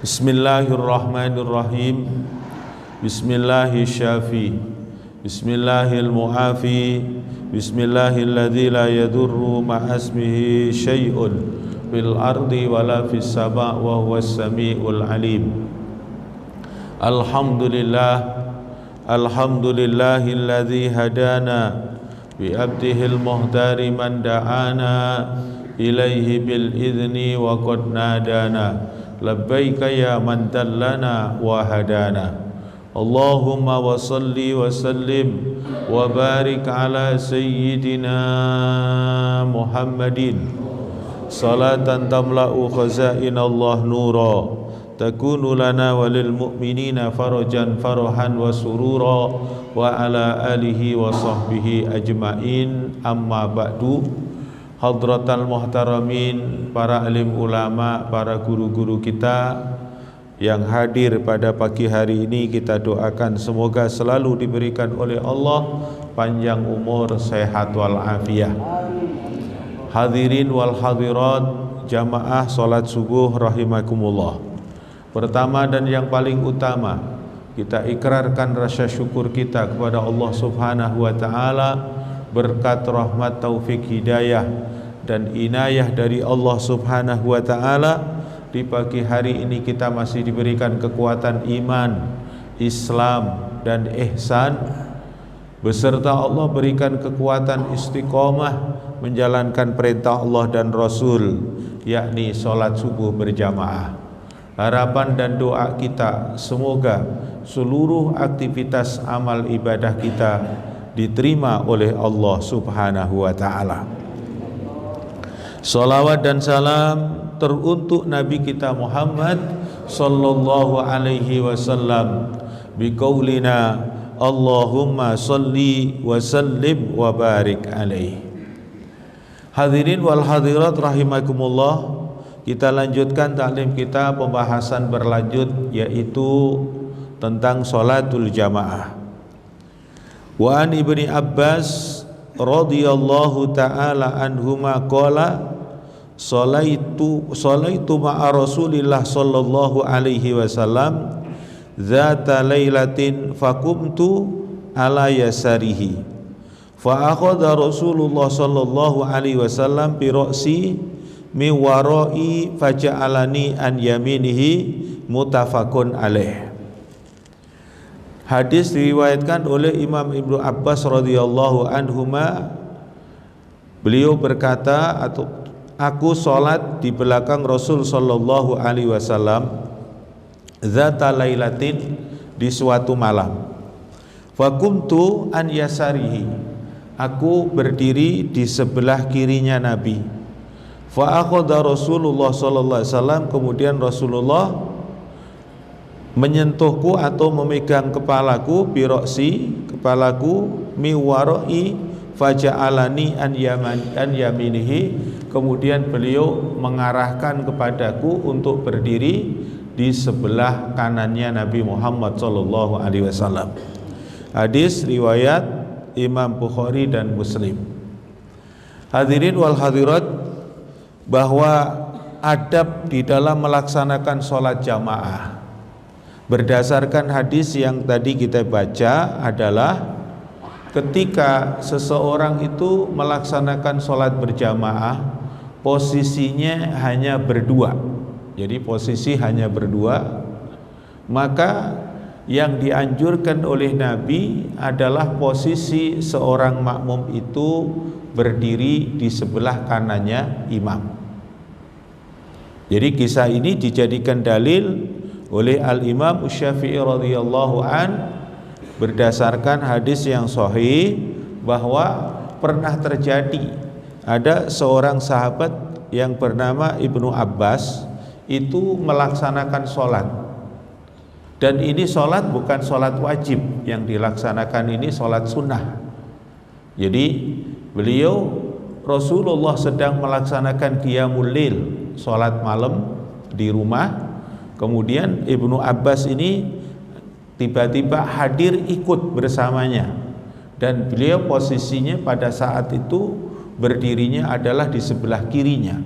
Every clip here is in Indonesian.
Bismillahirrahmanirrahim. Bismillahirrahmanirrahim. Bismillahirrahmanirrahim. Bismillahilladzi la yadurru ma'asmihi syai'un fil ardi wala fis sama' wa huwas sami'ul alim. Alhamdulillahilladzi hadana bi abdihil muhtari man da'ana ilaihi bil idzni wa qad nadana labbaika ya man dallana wa hadana. Allahumma wa salli wa sallim wa barik ala sayyidina Muhammadin salatan tamla'u khazainallah nura takunu lana walil mu'minina farajan farahan wa surura wa ala alihi wa sahbihi ajma'in. Amma ba'du. Hadratal muhtaramin, para alim ulama, para guru-guru kita yang hadir pada pagi hari ini, kita doakan semoga selalu diberikan oleh Allah panjang umur, sehat wal afiah. Hadirin wal hadirat, jamaah salat subuh rahimakumullah. Pertama dan yang paling utama, kita ikrarkan rasa syukur kita kepada Allah Subhanahu wa taala berkat rahmat, taufik, hidayah dan inayah dari Allah Subhanahu wa taala. Di pagi hari ini kita masih diberikan kekuatan iman, Islam dan ihsan, beserta Allah berikan kekuatan istiqomah menjalankan perintah Allah dan Rasul, yakni sholat subuh berjamaah. Harapan dan doa kita semoga seluruh aktivitas amal ibadah kita diterima oleh Allah Subhanahu wa taala. Salawat dan salam teruntuk Nabi kita Muhammad sallallahu alaihi wasallam biqaulina Allahumma salli wa sallim wa barik alaihi. Hadirin wal hadirat rahimakumullah, kita lanjutkan taklim kita, pembahasan berlanjut yaitu tentang sholatul jamaah. Wa an Ibni Abbas radhiyallahu ta'ala anhuma qala Salaitu ma'a Rasulillah sallallahu alaihi wasallam zata lailatin fakumtu ala yasarihi fa akhadha Rasulullah sallallahu alaihi wasallam bi ra'si mi warai faja'alani an yaminihi, muttafaqun alaih. Hadis diriwayatkan oleh Imam Ibnu Abbas radhiyallahu anhuma. Beliau berkata, aku sholat di belakang Rasul sallallahu alaihi wasallam zata lailatin, di suatu malam. Fakumtu an yasarihi, aku berdiri di sebelah kirinya Nabi. Fa akhadha Rasulullah sallallahu alaihi wasallam, kemudian Rasulullah menyentuhku atau memegang kepalaku, biroksi, kepalaku, miwarai faja'alani an yaminihi, kemudian beliau mengarahkan kepadaku untuk berdiri di sebelah kanannya Nabi Muhammad sallallahu alaihi wasallam. Hadis riwayat Imam Bukhari dan Muslim. Hadirin wal hadirat, bahwa adab di dalam melaksanakan sholat jamaah berdasarkan hadis yang tadi kita baca adalah ketika seseorang itu melaksanakan sholat berjamaah, posisinya hanya berdua. Jadi posisi hanya berdua, maka yang dianjurkan oleh Nabi adalah posisi seorang makmum itu berdiri di sebelah kanannya imam. Jadi kisah ini dijadikan dalil oleh Al-Imam Syafi'i radhiyallahu an berdasarkan hadis yang sahih bahwa pernah terjadi ada seorang sahabat yang bernama Ibnu Abbas itu melaksanakan sholat, dan ini sholat bukan sholat wajib, yang dilaksanakan ini sholat sunnah. Jadi Rasulullah sedang melaksanakan qiyamul lail, sholat malam di rumah. Kemudian Ibnu Abbas ini tiba-tiba hadir ikut bersamanya, dan beliau posisinya pada saat itu berdirinya adalah di sebelah kirinya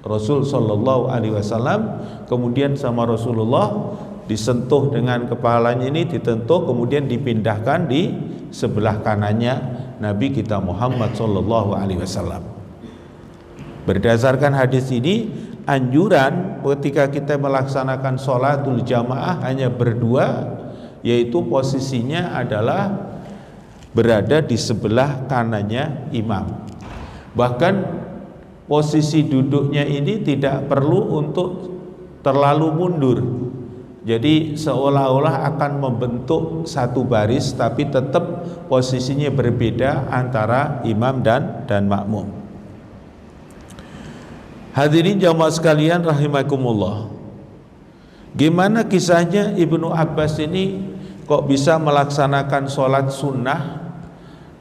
Rasul Shallallahu Alaihi Wasallam, kemudian sama Rasulullah disentuh dengan kepalanya ini, ditentuh, kemudian dipindahkan di sebelah kanannya Nabi kita Muhammad Shallallahu Alaihi Wasallam. Berdasarkan hadis ini, anjuran ketika kita melaksanakan sholatul jamaah hanya berdua, yaitu posisinya adalah berada di sebelah kanannya imam. Bahkan posisi duduknya ini tidak perlu untuk terlalu mundur, jadi seolah-olah akan membentuk satu baris, tapi tetap posisinya berbeda antara imam dan makmum. Hadirin jamaah sekalian rahimakumullah, gimana kisahnya Ibnu Abbas ini kok bisa melaksanakan sholat sunnah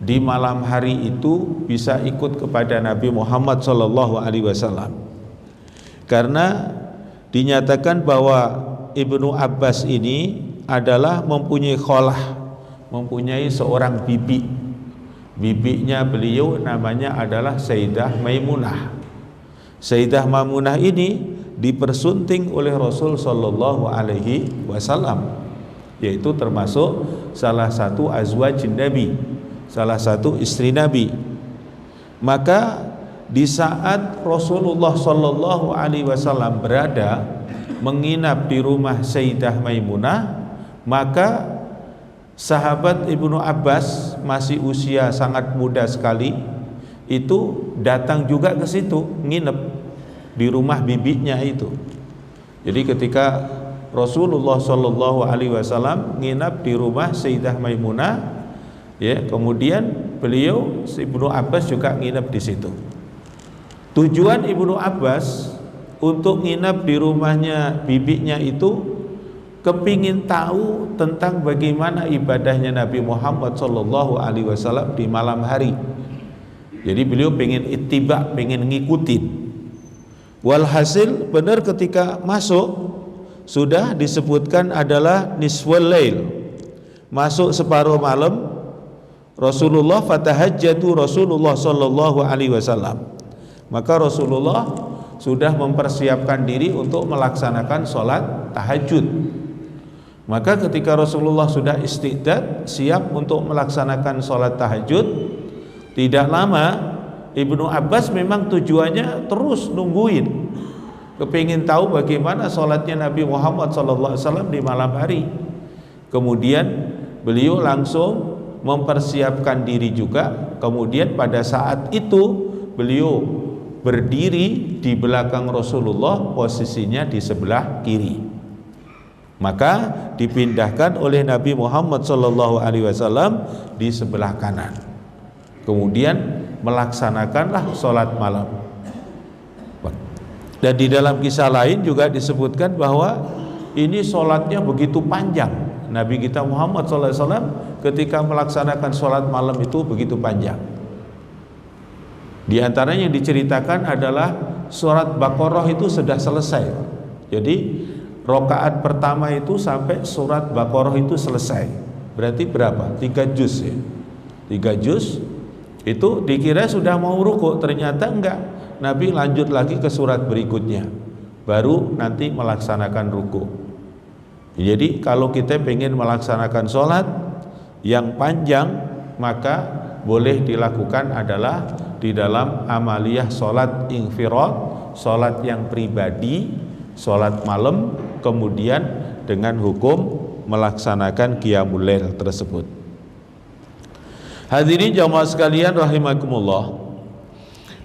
di malam hari itu, bisa ikut kepada Nabi Muhammad Sallallahu Alaihi Wasallam? Karena dinyatakan bahwa Ibnu Abbas ini adalah mempunyai kholah, mempunyai seorang bibi. Bibinya beliau namanya adalah Sayyidah Maimunah. Sayyidah Maimunah ini dipersunting oleh Rasul Sallallahu Alaihi Wasallam, yaitu termasuk salah satu azwajin Nabi, salah satu istri Nabi. Maka di saat Rasulullah Shallallahu Alaihi Wasallam berada menginap di rumah Sayyidah Maimunah, maka sahabat Ibnu Abbas masih usia sangat muda sekali itu datang juga ke situ, nginep di rumah bibinya itu. Jadi ketika Rasulullah Shallallahu Alaihi Wasallam nginap di rumah Sayyidah Maimunah, ya, kemudian beliau Ibnu Abbas juga nginap di situ. Tujuan Ibnu Abbas untuk nginap di rumahnya bibinya itu kepingin tahu tentang bagaimana ibadahnya Nabi Muhammad Shallallahu Alaihi Wasallam di malam hari. Jadi beliau pengen ittiba, pengen ngikutin. Walhasil benar ketika masuk sudah disebutkan adalah nisful lail, masuk separuh malam. Rasulullah fatahajjatu Rasulullah Shallallahu Alaihi Wasallam, maka Rasulullah sudah mempersiapkan diri untuk melaksanakan sholat tahajud. Maka ketika Rasulullah sudah istiqdad, siap untuk melaksanakan sholat tahajud, tidak lama Ibnu Abbas memang tujuannya terus nungguin, kepingin tahu bagaimana sholatnya Nabi Muhammad SAW di malam hari. Kemudian beliau langsung mempersiapkan diri juga. Kemudian pada saat itu beliau berdiri di belakang Rasulullah, posisinya di sebelah kiri. Maka dipindahkan oleh Nabi Muhammad SAW di sebelah kanan. Kemudian melaksanakanlah sholat malam. Dan di dalam kisah lain juga disebutkan bahwa ini sholatnya begitu panjang. Nabi kita Muhammad SAW ketika melaksanakan sholat malam itu begitu panjang. Di antaranya yang diceritakan adalah surat Baqarah itu sudah selesai. Jadi rakaat pertama itu sampai surat Baqarah itu selesai. Berarti berapa? 3 juz ya. 3 juz itu dikira sudah mau ruku, ternyata enggak. Nabi lanjut lagi ke surat berikutnya, baru nanti melaksanakan ruku. Jadi kalau kita pengen melaksanakan sholat yang panjang, maka boleh dilakukan adalah di dalam amaliyah sholat infirad, sholat yang pribadi, sholat malam, kemudian dengan hukum melaksanakan qiyamul lail tersebut. Hadirin jamaah sekalian rahimakumullah,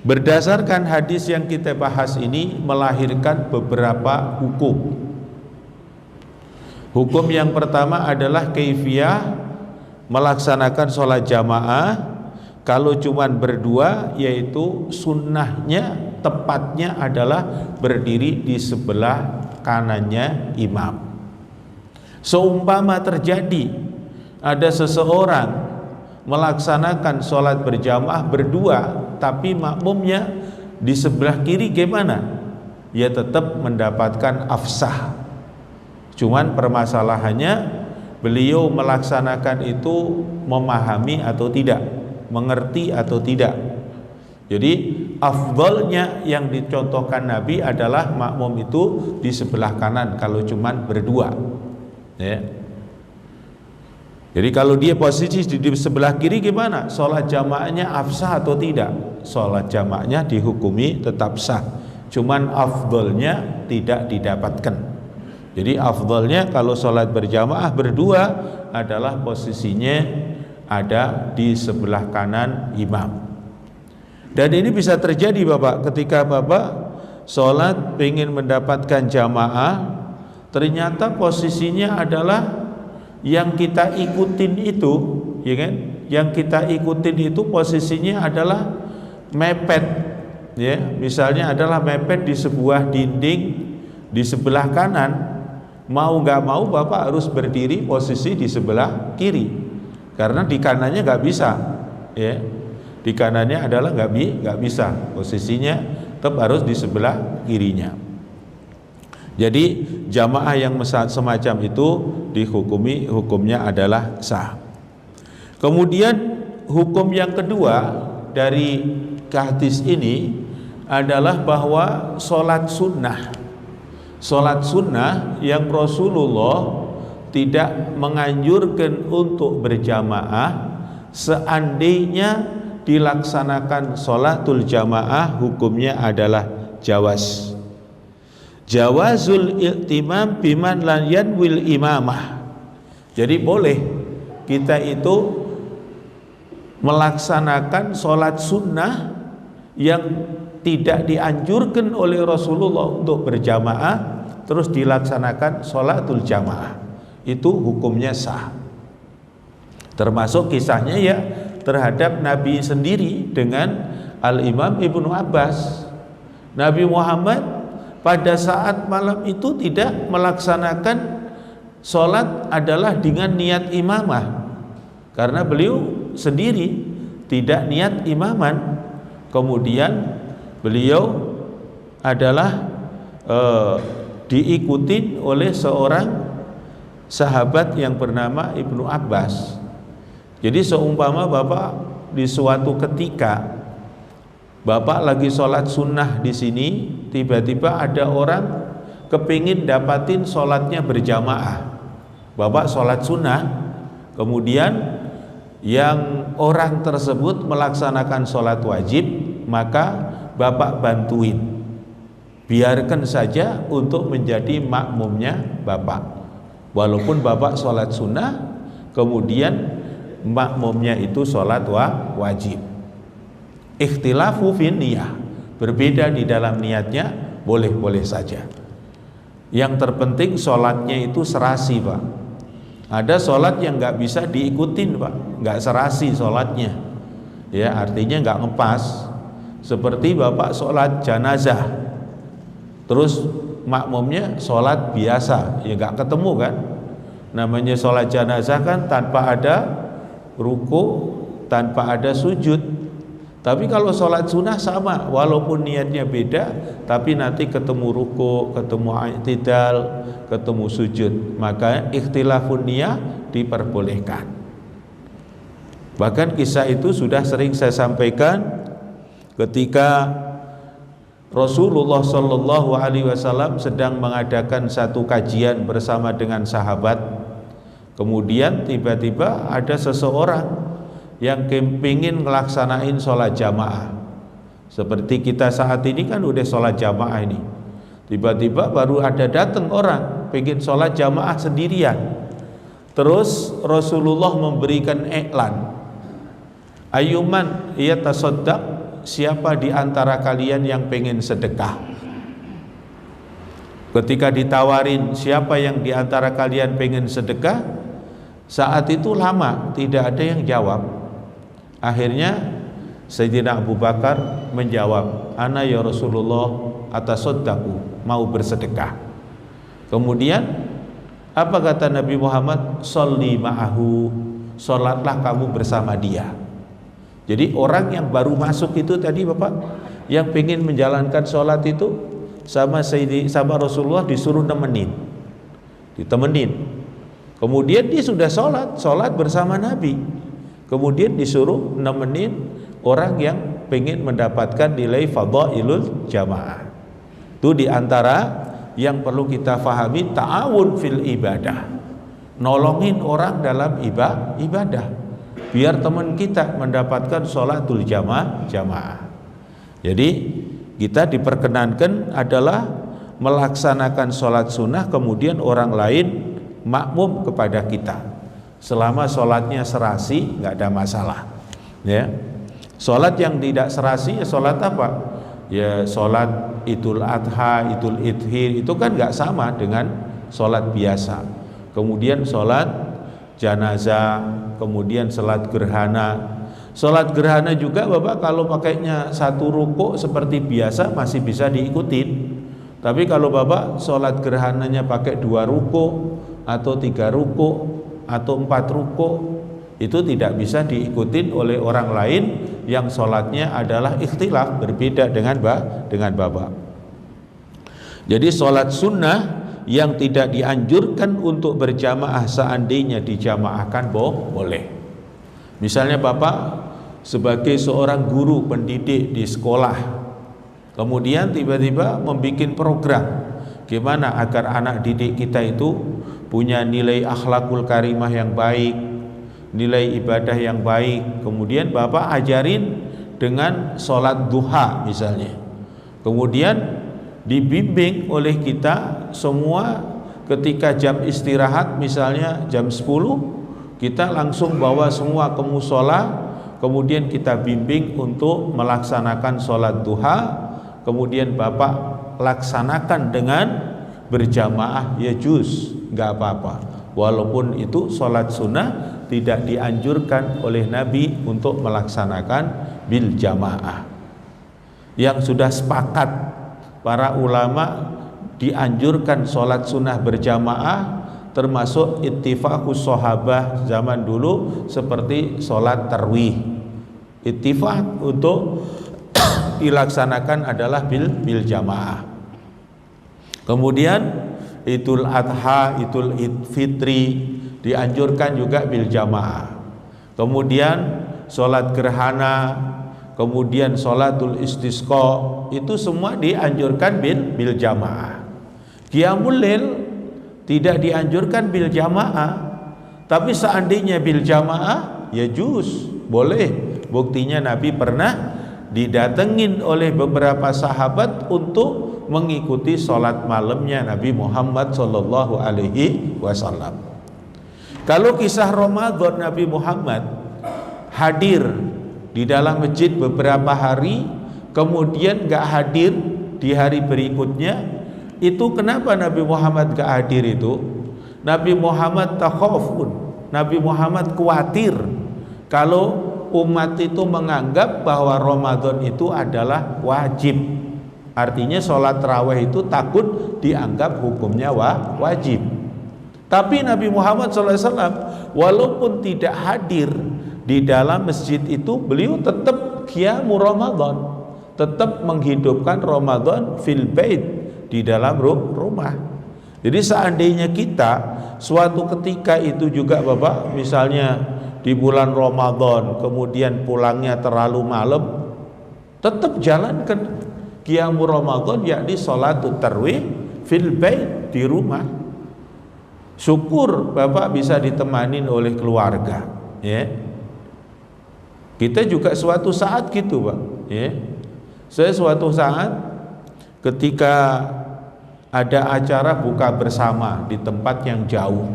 berdasarkan hadis yang kita bahas ini melahirkan beberapa hukum. Hukum yang pertama adalah kaifiyah melaksanakan sholat jamaah. Kalau cuman berdua, yaitu sunnahnya tepatnya adalah berdiri di sebelah kanannya imam. Seumpama terjadi ada seseorang melaksanakan sholat berjamaah berdua, tapi makmumnya di sebelah kiri, gimana? Ya tetap mendapatkan afsah. Cuman permasalahannya beliau melaksanakan itu memahami atau tidak, mengerti atau tidak. Jadi afdolnya yang dicontohkan Nabi adalah makmum itu di sebelah kanan kalau cuman berdua, ya. Jadi kalau dia posisi di sebelah kiri gimana? Sholat jamaahnya absah atau tidak? Sholat jamaahnya dihukumi tetap sah, cuman afdolnya tidak didapatkan. Jadi afdolnya kalau sholat berjamaah berdua adalah posisinya ada di sebelah kanan imam. Dan ini bisa terjadi Bapak, ketika Bapak sholat ingin mendapatkan jamaah, ternyata posisinya adalah yang kita ikutin itu, ya kan? Yang kita ikutin itu posisinya adalah mepet, ya. Misalnya adalah mepet di sebuah dinding di sebelah kanan, mau nggak mau Bapak harus berdiri posisi di sebelah kiri, karena di kanannya nggak bisa, ya. Di kanannya adalah nggak bisa, posisinya tetap harus di sebelah kirinya. Jadi jamaah yang semacam itu dihukumi hukumnya adalah sah. Kemudian hukum yang kedua dari hadis ini adalah bahwa sholat sunnah yang Rasulullah tidak menganjurkan untuk berjamaah, seandainya dilaksanakan sholatul jamaah hukumnya adalah jawazul i'timam biman lan yanwil imamah. Jadi boleh kita itu melaksanakan sholat sunnah yang tidak dianjurkan oleh Rasulullah untuk berjamaah, terus dilaksanakan sholatul jamaah, itu hukumnya sah. Termasuk kisahnya ya terhadap Nabi sendiri dengan Al-Imam Ibnu Abbas. Nabi Muhammad pada saat malam itu tidak melaksanakan sholat adalah dengan niat imamah, karena beliau sendiri tidak niat imaman. Kemudian beliau adalah diikuti oleh seorang sahabat yang bernama Ibnu Abbas. Jadi seumpama Bapak di suatu ketika Bapak lagi sholat sunnah di sini, tiba-tiba ada orang kepingin dapatin sholatnya berjamaah. Bapak sholat sunnah, kemudian yang orang tersebut melaksanakan sholat wajib, maka Bapak bantuin. Biarkan saja untuk menjadi makmumnya Bapak. Walaupun Bapak sholat sunnah, kemudian makmumnya itu sholat wajib. Ikhtilafu fin niyah, berbeda di dalam niatnya, boleh-boleh saja. Yang terpenting sholatnya itu serasi Pak. Ada sholat yang nggak bisa diikutin Pak, nggak serasi sholatnya, ya artinya nggak ngepas. Seperti Bapak sholat janazah, terus makmumnya sholat biasa, ya nggak ketemu kan. Namanya sholat janazah kan tanpa ada ruku, tanpa ada sujud. Tapi kalau sholat sunnah sama, walaupun niatnya beda, tapi nanti ketemu ruku, ketemu i'tidal, ketemu sujud, maka ikhtilafun niyah diperbolehkan. Bahkan kisah itu sudah sering saya sampaikan ketika Rasulullah Shallallahu Alaihi Wasallam sedang mengadakan satu kajian bersama dengan sahabat. Kemudian tiba-tiba ada seseorang yang kepingin ngelaksanain sholat jamaah. Seperti kita saat ini kan udah sholat jamaah ini. Tiba-tiba baru ada datang orang pengen sholat jamaah sendirian. Terus Rasulullah memberikan iklan, Ayyuman yatasaddaq, siapa di antara kalian yang pengen sedekah? Ketika ditawarin siapa yang di antara kalian pengen sedekah, saat itu lama tidak ada yang jawab. Akhirnya Sayyidina Abu Bakar menjawab, ana ya Rasulullah atasaddaqu, mau bersedekah. Kemudian apa kata Nabi Muhammad? Sholli ma'ahu, sholatlah kamu bersama dia. Jadi orang yang baru masuk itu tadi Bapak, yang pengen menjalankan sholat itu sama Rasulullah disuruh ditemenin. Kemudian dia sudah sholat bersama Nabi. Kemudian disuruh nemenin orang yang pengen mendapatkan nilai fadhailul jamaah. Itu diantara yang perlu kita fahami, ta'awun fil ibadah, nolongin orang dalam ibadah biar teman kita mendapatkan sholatul jamaah. Jadi kita diperkenankan adalah melaksanakan sholat sunnah, kemudian orang lain makmum kepada kita. Selama sholatnya serasi nggak ada masalah, ya. Sholat yang tidak serasi ya sholat apa? Ya sholat Idul Adha, Idul Idhir, itu kan nggak sama dengan sholat biasa. Kemudian sholat janazah, kemudian sholat gerhana. Sholat gerhana juga Bapak kalau pakainya satu rukuk seperti biasa masih bisa diikutin. Tapi kalau Bapak sholat gerhananya pakai 2 rukuk atau 3 rukuk atau 4 rukuk, itu tidak bisa diikutin oleh orang lain yang sholatnya adalah ikhtilaf, berbeda dengan Bapak. Jadi sholat sunnah yang tidak dianjurkan untuk berjamaah seandainya dijamaahkan boleh. Misalnya Bapak sebagai seorang guru pendidik di sekolah, kemudian tiba-tiba membuat program gimana agar anak didik kita itu punya nilai akhlakul karimah yang baik, nilai ibadah yang baik. Kemudian Bapak ajarin dengan sholat duha misalnya, kemudian dibimbing oleh kita semua ketika jam istirahat misalnya jam 10, kita langsung bawa semua ke musola, kemudian kita bimbing untuk melaksanakan sholat duha, kemudian Bapak laksanakan dengan berjamaah, ya juz, nggak apa-apa. Walaupun itu sholat sunnah tidak dianjurkan oleh Nabi untuk melaksanakan bil jamaah. Yang sudah sepakat para ulama dianjurkan sholat sunnah berjamaah, termasuk ittifaqus sahabah zaman dulu seperti sholat tarawih. Ittifaq untuk dilaksanakan adalah bil jamaah. Kemudian Idul Adha, Idul Fitri dianjurkan juga bil jamaah. Kemudian sholat gerhana, kemudian sholatul istisqa, itu semua dianjurkan bil jamaah. Qiyamul lail tidak dianjurkan bil jamaah, tapi seandainya bil jamaah ya juz, boleh. Buktinya Nabi pernah didatengin oleh beberapa sahabat untuk mengikuti sholat malamnya Nabi Muhammad sallallahu alaihi wasallam. Kalau kisah Ramadan, Nabi Muhammad hadir di dalam masjid beberapa hari, kemudian gak hadir di hari berikutnya. Itu kenapa Nabi Muhammad gak hadir itu? Nabi Muhammad takhafun, Nabi Muhammad khawatir kalau umat itu menganggap bahwa Ramadan itu adalah wajib. Artinya sholat tarawih itu takut dianggap hukumnya wajib. Tapi Nabi Muhammad SAW walaupun tidak hadir di dalam masjid itu, beliau tetap qiyamul Ramadan, tetap menghidupkan Ramadan fil bait, di dalam rumah. Jadi seandainya kita suatu ketika itu juga Bapak misalnya di bulan Ramadan kemudian pulangnya terlalu malam, tetap jalankan qiyamul Ramadan, yakni sholatut tarawih fil bait, di rumah. Syukur Bapak bisa ditemanin oleh keluarga, ya. Kita juga suatu saat gitu Pak, ya. Saya suatu saat ketika ada acara buka bersama di tempat yang jauh,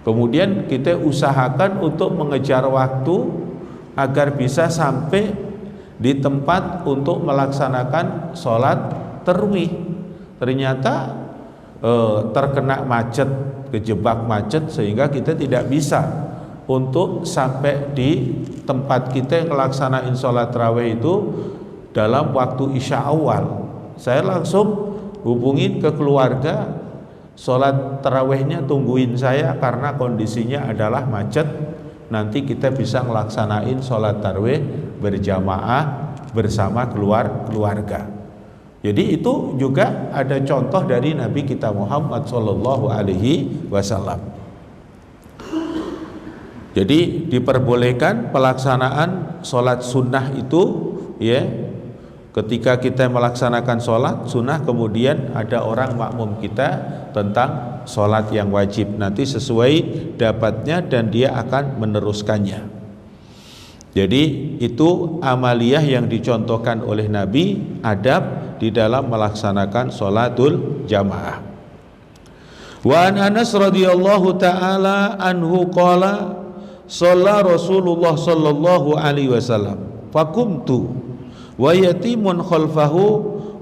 kemudian kita usahakan untuk mengejar waktu agar bisa sampai di tempat untuk melaksanakan sholat tarawih. Ternyata terkena macet, kejebak macet, sehingga kita tidak bisa untuk sampai di tempat kita yang melaksanakan sholat tarawih itu dalam waktu isya awal. Saya langsung hubungin ke keluarga, sholat tarawihnya tungguin saya karena kondisinya adalah macet, nanti kita bisa ngelaksanain sholat tarawih berjamaah bersama keluarga. Jadi itu juga ada contoh dari Nabi kita Muhammad sallallahu alaihi wasallam. Jadi diperbolehkan pelaksanaan sholat sunnah itu ya, ketika kita melaksanakan sholat sunnah, kemudian ada orang makmum kita tentang sholat yang wajib, nanti sesuai dapatnya dan dia akan meneruskannya. Jadi itu amaliyah yang dicontohkan oleh Nabi, adab di dalam melaksanakan sholatul jamaah. Wa an Anas radhiyallahu taala anhu qala shalla Rasulullah sallallahu alaihi wasallam faqumtu wa yatimun khalfahu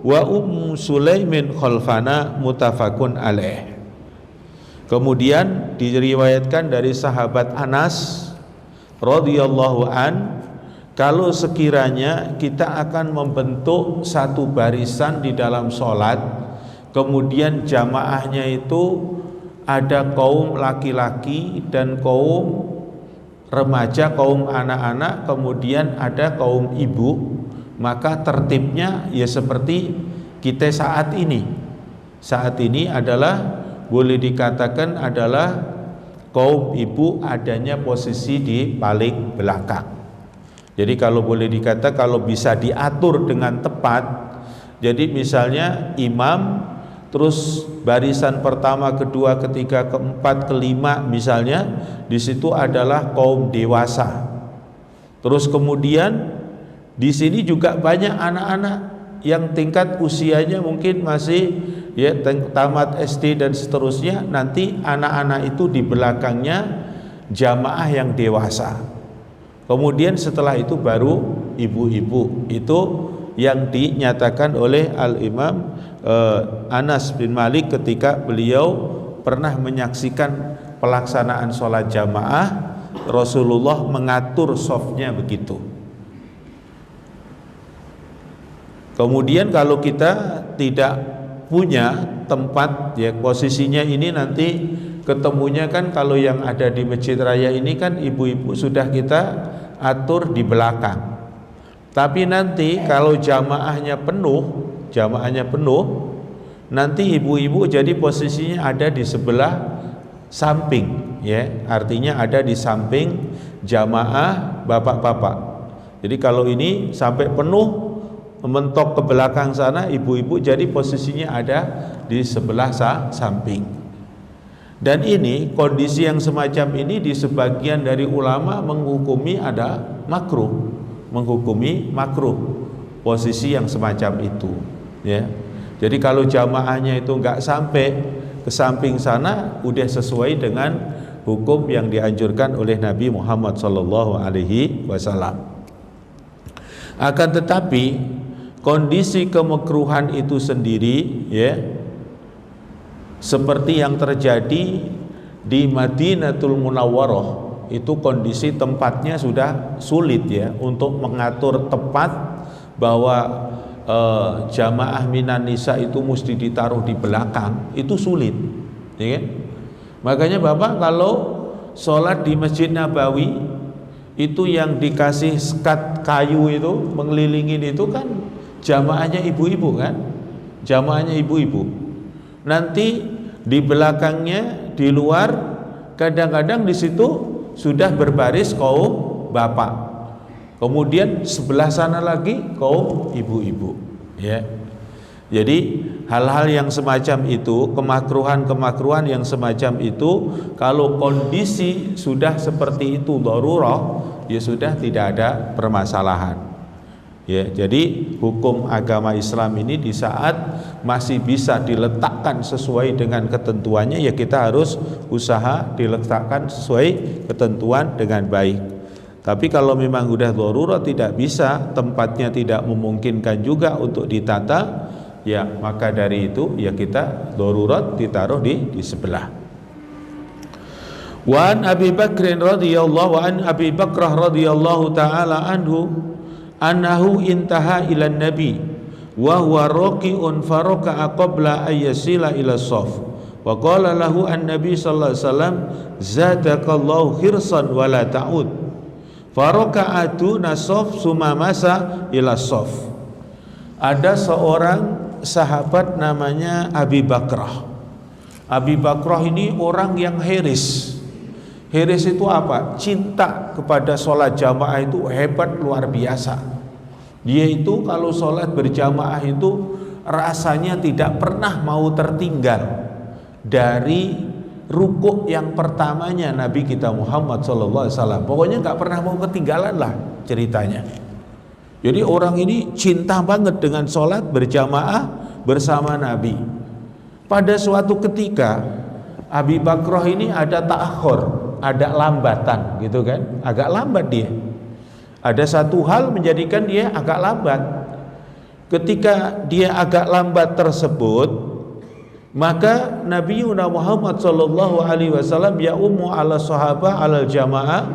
wa Sulaimin khalfana muttafaqun alaih. Kemudian diriwayatkan dari sahabat Anas radhiyallahu an, kalau sekiranya kita akan membentuk satu barisan di dalam sholat, kemudian jamaahnya itu ada kaum laki-laki dan kaum remaja, kaum anak-anak, kemudian ada kaum ibu, maka tertibnya ya seperti kita saat ini. Saat ini adalah boleh dikatakan adalah kaum ibu adanya posisi di paling belakang. Jadi kalau boleh dikata, kalau bisa diatur dengan tepat, jadi misalnya imam, terus barisan pertama, kedua, ketiga, keempat, kelima misalnya, di situ adalah kaum dewasa. Terus kemudian di sini juga banyak anak-anak yang tingkat usianya mungkin masih ya tamat SD dan seterusnya. Nanti anak-anak itu di belakangnya jamaah yang dewasa. Kemudian setelah itu baru ibu-ibu. Itu yang dinyatakan oleh Al-Imam Anas bin Malik ketika beliau pernah menyaksikan pelaksanaan sholat jamaah, Rasulullah mengatur shofnya begitu. Kemudian kalau kita tidak punya tempat, ya posisinya ini nanti ketemunya kan kalau yang ada di Masjid Raya ini kan ibu-ibu sudah kita atur di belakang. Tapi nanti kalau jamaahnya penuh, nanti ibu-ibu jadi posisinya ada di sebelah samping, ya, artinya ada di samping jamaah bapak-bapak. Jadi kalau ini sampai penuh mentok ke belakang sana, ibu-ibu jadi posisinya ada di sebelah samping. Dan ini kondisi yang semacam ini di sebagian dari ulama menghukumi ada makruh, posisi yang semacam itu, ya. Jadi kalau jamaahnya itu enggak sampai ke samping sana, udah sesuai dengan hukum yang dianjurkan oleh Nabi Muhammad SAW. Akan tetapi kondisi kemakruhan itu sendiri, ya, seperti yang terjadi di Madinatul Munawwarah, itu kondisi tempatnya sudah sulit, ya, untuk mengatur tepat bahwa jamaah minan nisa itu mesti ditaruh di belakang, itu sulit, ya kan? Makanya Bapak kalau sholat di Masjid Nabawi itu yang dikasih sekat kayu itu mengelilingin itu kan jamaahnya ibu-ibu kan, jamaahnya ibu-ibu. Nanti di belakangnya di luar kadang-kadang di situ sudah berbaris kaum bapak. Kemudian sebelah sana lagi kaum ibu-ibu, ya. Jadi hal-hal yang semacam itu, kemakruhan yang semacam itu, kalau kondisi sudah seperti itu darurah, ya sudah tidak ada permasalahan. Ya, jadi hukum agama Islam ini di saat masih bisa diletakkan sesuai dengan ketentuannya, ya kita harus usaha diletakkan sesuai ketentuan dengan baik. Tapi kalau memang udah darurat, tidak bisa, tempatnya tidak memungkinkan juga untuk ditata, ya maka dari itu ya kita darurat ditaruh di sebelah. Wa an Abi Bakr radhiyallahu taala anhu annahu intaha ila nabi wa huwa raqi'un faraka'a qabla ayyasila ila shaf wa qala lahu an-nabi sallallahu alaihi wasallam zadakallahu khirsan wa la ta'ud faraka'atu nasaf sumamasa ila shaf. Ada seorang sahabat namanya Abi Bakrah. Abi Bakrah ini orang yang hiris. Hiris itu apa? Cinta kepada sholat jamaah itu hebat luar biasa. Dia itu kalau sholat berjamaah itu rasanya tidak pernah mau tertinggal dari rukuk yang pertamanya Nabi kita Muhammad SAW. Pokoknya nggak pernah mau ketinggalan lah ceritanya. Jadi orang ini cinta banget dengan sholat berjamaah bersama Nabi. Pada suatu ketika Abi Bakrah ini ada ta'akhur, ada lambatan gitu kan, agak lambat dia. Ada satu hal menjadikan dia agak lambat. Ketika dia agak lambat tersebut, maka Nabi Muhammad sallallahu alaihi wasallam ya ummu ala sahabah alal jamaah,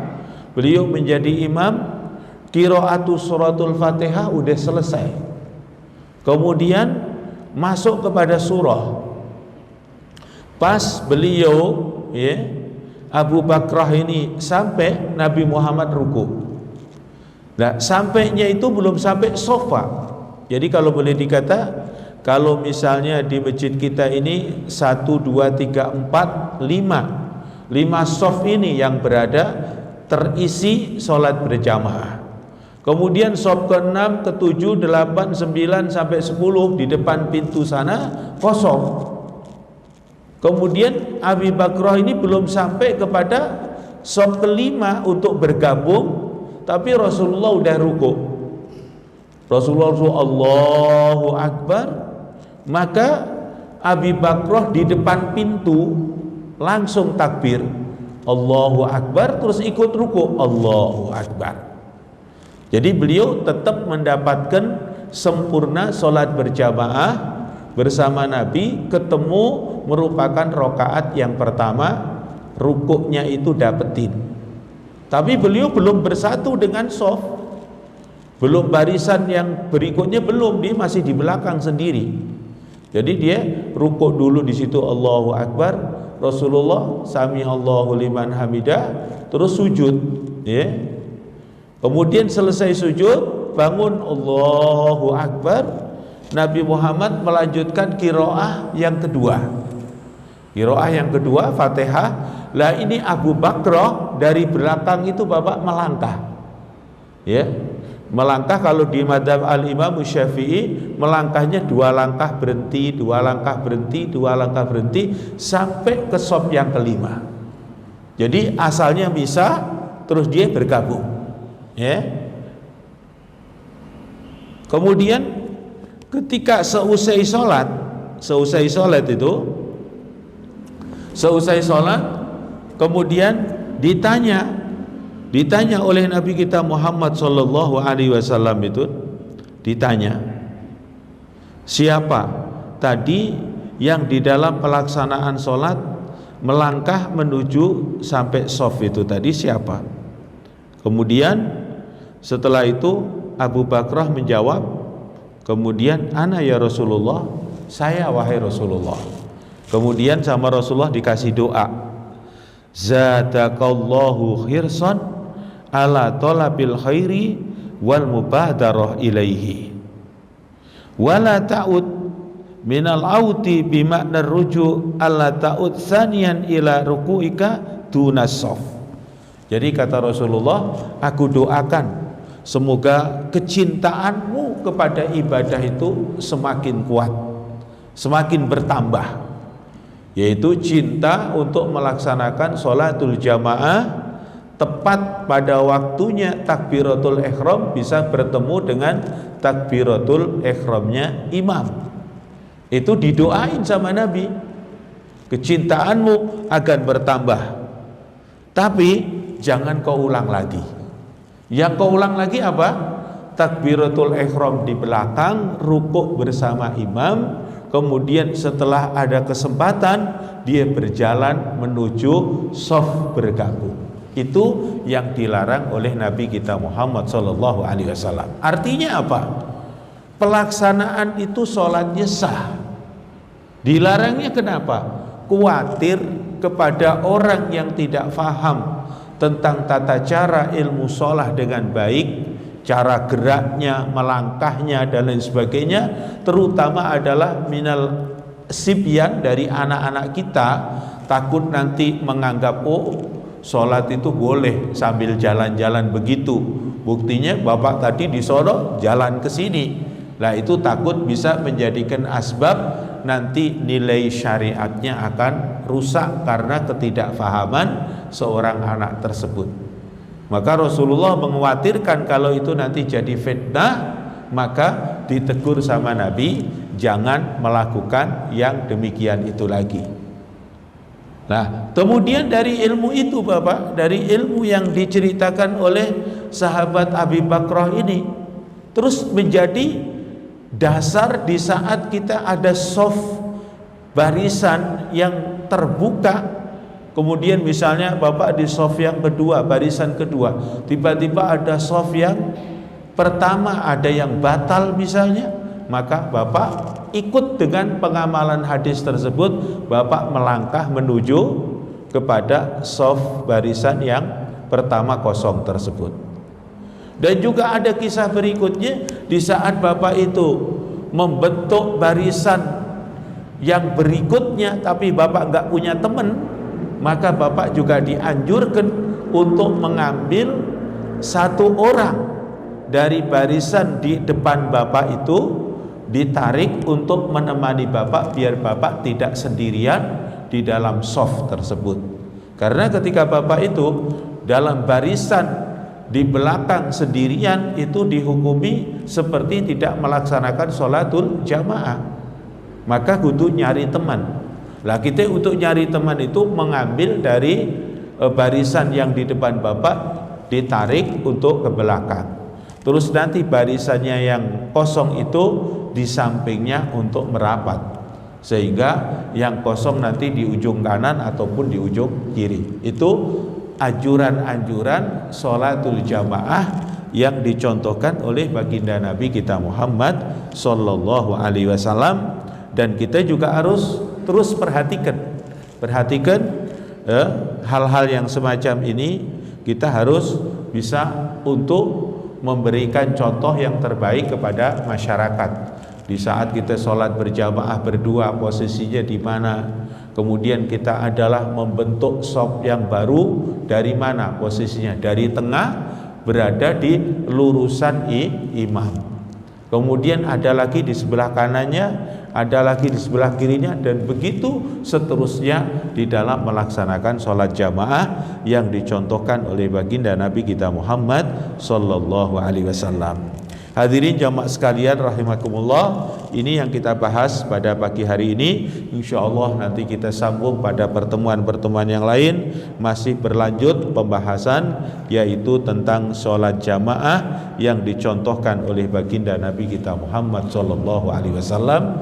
beliau menjadi imam. Qiraatu suratul Fatihah udah selesai. Kemudian masuk kepada surah. Pas beliau ya Abu Bakrah ini sampai Nabi Muhammad ruku. Nah, sampainya itu belum sampai sofa. Jadi kalau boleh dikata, kalau misalnya di masjid kita ini 1, 2, 3, 4, 5 sof ini yang berada terisi sholat berjamaah. Kemudian sof ke-6, ke-7, 8, 9 sampai 10 di depan pintu sana kosong. Kemudian Abi Bakrah ini belum sampai kepada sof ke-5 untuk bergabung, tapi Rasulullah udah ruku. Rasulullah Allahu Akbar, maka Abi Bakrah di depan pintu langsung takbir Allahu Akbar, terus ikut ruku Allahu Akbar. Jadi beliau tetap mendapatkan sempurna sholat berjamaah bersama Nabi, ketemu merupakan rokaat yang pertama, rukuknya itu dapetin. Tapi beliau belum bersatu dengan sof, belum barisan yang berikutnya belum, dia masih di belakang sendiri. Jadi dia rukuk dulu di situ Allahu Akbar, Rasulullah sami Allahu liman hamidah, terus sujud, ya. Kemudian selesai sujud, bangun Allahu Akbar, Nabi Muhammad melanjutkan qiraah yang kedua. Qiraah yang kedua Fatihah. Lah ini Abu Bakrah dari belakang itu Bapak melangkah. Ya. Melangkah kalau di madzhab Al-Imam Syafi'i melangkahnya 2 langkah berhenti, 2 langkah berhenti, 2 langkah berhenti sampai ke shaf yang kelima. Jadi asalnya bisa, terus dia bergabung. Ya. Kemudian ketika seusai sholat kemudian ditanya oleh Nabi kita Muhammad sallallahu alaihi wasallam itu, ditanya, siapa tadi yang di dalam pelaksanaan sholat melangkah menuju sampai shaf itu tadi, siapa? Kemudian setelah itu Abu Bakrah menjawab, kemudian ana ya Rasulullah, saya wahai Rasulullah. Kemudian sama Rasulullah dikasih doa, zadakallahu khirsan ala talabil khairi wal mubadarah ilaihi wala ta'ud minal auti bimakna ruju' alla ta'ud saniyan ila ruku'ika dunas sof. Jadi kata Rasulullah, aku doakan semoga kecintaanmu kepada ibadah itu semakin kuat, semakin bertambah, yaitu cinta untuk melaksanakan sholatul jamaah tepat pada waktunya. Takbiratul ihram bisa bertemu dengan takbiratul ihramnya imam. Itu didoain sama Nabi, kecintaanmu akan bertambah, tapi jangan kau ulang lagi. Yang kau ulang lagi apa? Takbiratul ihram di belakang, rukuk bersama imam, kemudian setelah ada kesempatan dia berjalan menuju shaf bergabung. Itu yang dilarang oleh Nabi kita Muhammad sallallahu alaihi wasallam. Artinya apa? Pelaksanaan itu sholatnya sah. Dilarangnya kenapa? Khawatir kepada orang yang tidak faham tentang tata cara ilmu sholat dengan baik, cara geraknya, melangkahnya dan lain sebagainya, terutama adalah minal sibyan, dari anak-anak kita, takut nanti menganggap oh sholat itu boleh sambil jalan-jalan begitu, Buktinya bapak tadi di sono jalan ke sini. Nah itu takut bisa menjadikan asbab nanti nilai syariatnya akan rusak karena ketidakfahaman seorang anak tersebut. Maka Rasulullah mengkhawatirkan kalau itu nanti jadi fitnah, maka ditegur sama Nabi, jangan melakukan yang demikian itu lagi. Nah, kemudian dari ilmu itu Bapak, dari ilmu yang diceritakan oleh sahabat Abi Bakrah ini, terus menjadi dasar di saat kita ada soft barisan yang terbuka. Kemudian misalnya Bapak di soft yang kedua, barisan kedua, tiba-tiba ada soft yang pertama ada yang batal misalnya, maka Bapak ikut dengan pengamalan hadis tersebut, Bapak melangkah menuju kepada soft barisan yang pertama kosong tersebut. Dan juga ada kisah berikutnya, di saat Bapak itu membentuk barisan yang berikutnya tapi Bapak nggak punya teman, maka Bapak juga dianjurkan untuk mengambil satu orang dari barisan di depan Bapak itu, ditarik untuk menemani Bapak biar Bapak tidak sendirian di dalam soft tersebut. Karena ketika Bapak itu dalam barisan di belakang sendirian, itu dihukumi seperti tidak melaksanakan sholatul jamaah, maka kudu nyari teman. Lah kita untuk nyari teman itu mengambil dari barisan yang di depan Bapak, ditarik untuk ke belakang, terus nanti barisannya yang kosong itu di sampingnya untuk merapat, sehingga yang kosong nanti di ujung kanan ataupun di ujung kiri. Itu anjuran-anjuran sholatul jamaah yang dicontohkan oleh baginda Nabi kita Muhammad sallallahu alaihi wasallam. Dan kita juga harus terus perhatikan hal-hal yang semacam ini. Kita harus bisa untuk memberikan contoh yang terbaik kepada masyarakat. Di saat kita sholat berjamaah berdua, posisinya di mana? Kemudian kita adalah membentuk shaf yang baru dari mana posisinya? Dari tengah, berada di lurusan imam. Kemudian ada lagi di sebelah kanannya, ada lagi di sebelah kirinya, dan begitu seterusnya di dalam melaksanakan sholat jamaah yang dicontohkan oleh baginda Nabi kita Muhammad sallallahu alaihi wasallam. Hadirin jamaah sekalian rahimakumullah, ini yang kita bahas pada pagi hari ini. Insyaallah nanti kita sambung pada pertemuan-pertemuan yang lain, masih berlanjut pembahasan yaitu tentang sholat jamaah yang dicontohkan oleh baginda Nabi kita Muhammad sallallahu alaihi wasallam.